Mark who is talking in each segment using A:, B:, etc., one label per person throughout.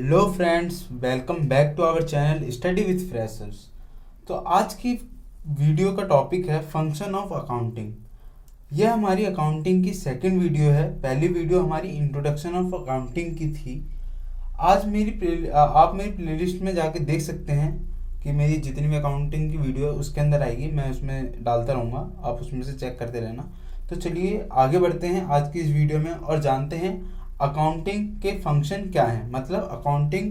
A: Hello friends, welcome back to our channel study with freshers. तो आज की video का टॉपिक है फंक्शन ऑफ अकाउंटिंग। यह हमारी अकाउंटिंग की सेकंड वीडियो है। पहली वीडियो हमारी इंट्रोडक्शन ऑफ अकाउंटिंग की थी। आज आप मेरी प्लेलिस्ट में जाके देख सकते हैं कि मेरी जितनी भी अकाउंटिंग की वीडियो है उसके अंदर आएगी, मैं उसमें डालता रहूँगा, आप उसमें से चेक करते रहना। तो चलिए आगे बढ़ते हैं आज की इस वीडियो में और जानते हैं अकाउंटिंग के फंक्शन क्या है, मतलब अकाउंटिंग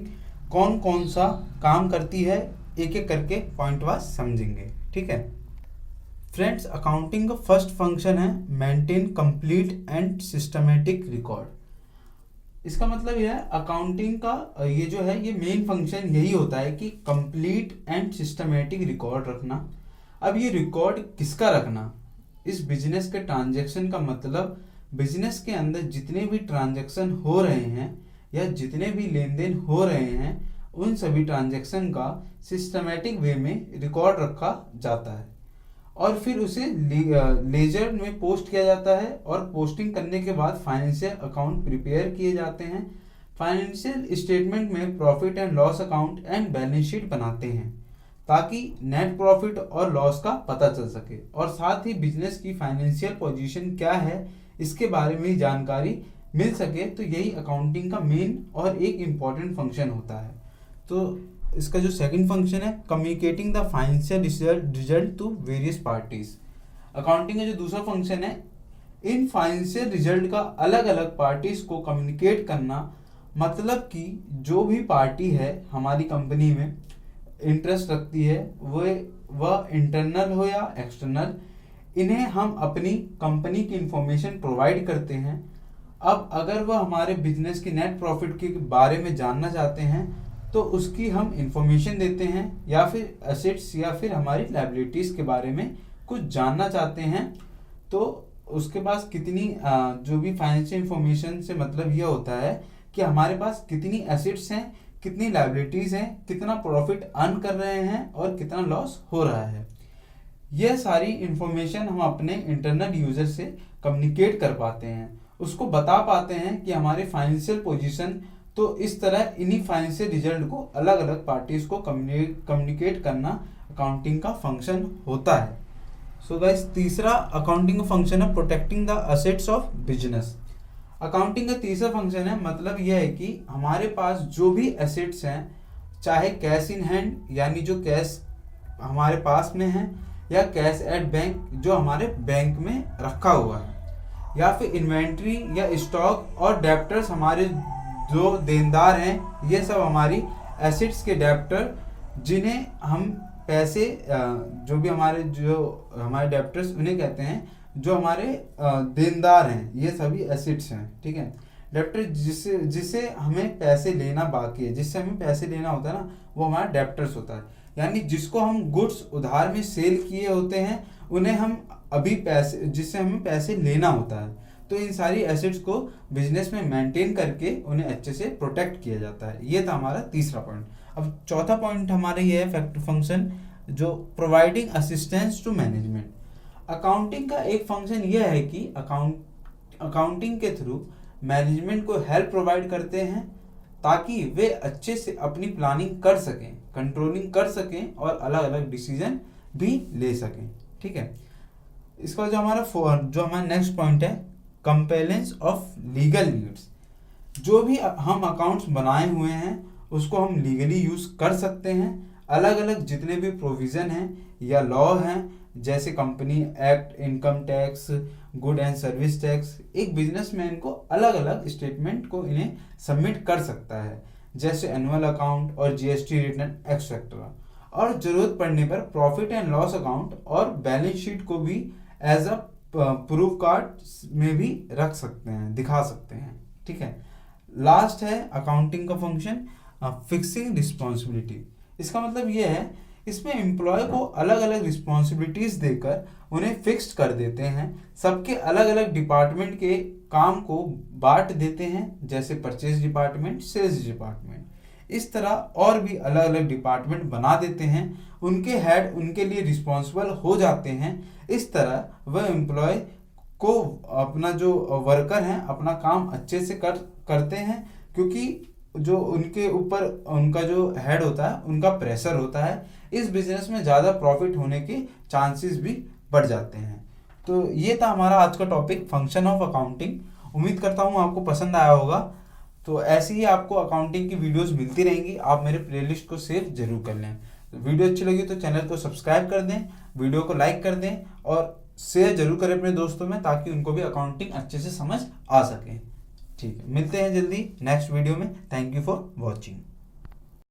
A: कौन कौन सा काम करती है, एक एक करके पॉइंट वाइज समझेंगे। ठीक है फ्रेंड्स, अकाउंटिंग का फर्स्ट फंक्शन है maintain complete and systematic record. इसका मतलब यह है अकाउंटिंग का ये जो है ये मेन फंक्शन यही होता है कि कंप्लीट एंड सिस्टमेटिक रिकॉर्ड रखना। अब ये रिकॉर्ड किसका रखना, इस बिजनेस के ट्रांजैक्शन का मतलब बिजनेस के अंदर जितने भी ट्रांजैक्शन हो रहे हैं या जितने भी लेन देन हो रहे हैं उन सभी ट्रांजैक्शन का सिस्टमेटिक वे में रिकॉर्ड रखा जाता है और फिर उसे लेजर में पोस्ट किया जाता है और पोस्टिंग करने के बाद फाइनेंशियल अकाउंट प्रिपेयर किए जाते हैं। फाइनेंशियल स्टेटमेंट में profit and loss account and balance sheet बनाते हैं ताकि नेट प्रॉफिट और लॉस का पता चल सके और साथ ही बिजनेस की फाइनेंशियल पोजीशन क्या है इसके बारे में जानकारी मिल सके। तो यही अकाउंटिंग का मेन और एक इम्पॉर्टेंट फंक्शन होता है। तो इसका जो सेकंड फंक्शन है communicating the financial result to various parties. Accounting का जो दूसरा फंक्शन है इन फाइनेंशियल रिजल्ट का अलग अलग पार्टीज को कम्युनिकेट करना, मतलब कि जो भी पार्टी है हमारी कंपनी में इंटरेस्ट रखती है वह इंटरनल हो या एक्सटर्नल, इन्हें हम अपनी कंपनी की इंफॉर्मेशन प्रोवाइड करते हैं। अब अगर वह हमारे बिजनेस की नेट प्रॉफिट के बारे में जानना चाहते हैं तो उसकी हम इंफॉर्मेशन देते हैं, या फिर एसेट्स या फिर हमारी लायबिलिटीज़ के बारे में कुछ जानना चाहते हैं तो उसके पास कितनी जो भी फाइनेंशियल इंफॉर्मेशन से मतलब यह होता है कि हमारे पास कितनी एसेट्स हैं, कितनी लायबिलिटीज़ हैं, कितना प्रॉफिट अर्न कर रहे हैं और कितना लॉस हो रहा है। यह सारी इंफॉर्मेशन हम अपने इंटरनल यूजर से कम्युनिकेट कर पाते हैं, उसको बता पाते हैं कि हमारे फाइनेंशियल पोजीशन। तो इस तरह इन्हीं फाइनेंशियल रिजल्ट को अलग अलग पार्टीज को कम्युनिकेट करना अकाउंटिंग का फंक्शन होता है। सो गाइस, तीसरा अकाउंटिंग का फंक्शन है protecting the assets of business. Accounting का तीसरा फंक्शन है मतलब यह है कि हमारे पास जो भी एसेट्स हैं, चाहे कैश इन हैंड यानी जो कैश हमारे पास में है, या कैश एट बैंक जो हमारे बैंक में रखा हुआ है, या फिर इन्वेंट्री या स्टॉक, और डेप्टर्स हमारे जो देनदार हैं, ये सब हमारी एसेट्स के डेप्टर जिन्हें हम पैसे जो हमारे डेप्टर्स उन्हें कहते हैं जो हमारे देनदार हैं, ये सभी एसेट्स हैं। ठीक है, डेप्टर जिसे हमें पैसे लेना बाकी है, जिससे हमें पैसे लेना होता है ना, वो हमारा डेप्टर्स होता है। यानी जिसको हम गुड्स उधार में सेल किए होते हैं उन्हें हम अभी पैसे, जिससे हमें पैसे लेना होता है। तो इन सारी एसेट्स को बिजनेस में मेंटेन करके उन्हें अच्छे से प्रोटेक्ट किया जाता है। ये था हमारा तीसरा पॉइंट। अब चौथा पॉइंट हमारा ये है फैक्ट फंक्शन जो providing assistance to management. Accounting का एक फंक्शन यह है कि अकाउंटिंग के थ्रू मैनेजमेंट को हेल्प प्रोवाइड करते हैं ताकि वे अच्छे से अपनी प्लानिंग कर सकें, कंट्रोलिंग कर सकें और अलग अलग डिसीजन भी ले सकें। ठीक है, इसका जो हमारा नेक्स्ट पॉइंट है कंपेलेंस ऑफ लीगल नीड्स। जो भी हम अकाउंट्स बनाए हुए हैं उसको हम लीगली यूज कर सकते हैं। अलग अलग जितने भी प्रोविजन हैं या लॉ हैं, जैसे company act, income tax, good and service tax, एक बिजनेसमैन को अलग अलग स्टेटमेंट को इन्हें सबमिट कर सकता है, जैसे एनुअल अकाउंट और जीएसटी रिटर्न एक्सेट्रा। और जरूरत पड़ने पर प्रॉफिट एंड लॉस अकाउंट और बैलेंस शीट को भी एज अ प्रूफ कार्ड में भी रख सकते हैं, दिखा सकते हैं। ठीक है, लास्ट है अकाउंटिंग का फंक्शन फिक्सिंग रिस्पॉन्सिबिलिटी। इसका मतलब यह है इसमें एम्प्लॉय को अलग अलग रिस्पॉन्सिबिलिटीज देकर उन्हें फिक्स्ड कर देते हैं। सबके अलग अलग डिपार्टमेंट के काम को बांट देते हैं, जैसे परचेज डिपार्टमेंट, सेल्स डिपार्टमेंट। इस तरह और भी अलग अलग डिपार्टमेंट बना देते हैं, उनके हेड उनके लिए रिस्पॉन्सिबल हो जाते हैं। इस तरह वह एम्प्लॉय को अपना जो वर्कर हैं अपना काम अच्छे से करते हैं, क्योंकि जो उनके ऊपर उनका जो हेड होता है उनका प्रेशर होता है, इस बिजनेस में ज़्यादा प्रॉफिट होने के चांसेस भी बढ़ जाते हैं। तो ये था हमारा आज का टॉपिक, फंक्शन ऑफ अकाउंटिंग। उम्मीद करता हूँ आपको पसंद आया होगा। तो ऐसे ही आपको अकाउंटिंग की वीडियोस मिलती रहेंगी, आप मेरे प्लेलिस्ट को सेव जरूर कर लें। तो वीडियो अच्छी लगी तो चैनल को सब्सक्राइब कर दें, वीडियो को लाइक कर दें और शेयर जरूर करें अपने दोस्तों में, ताकि उनको भी अकाउंटिंग अच्छे से समझ आ सके। ठीक है, मिलते हैं जल्दी नेक्स्ट वीडियो में। Thank you for watching.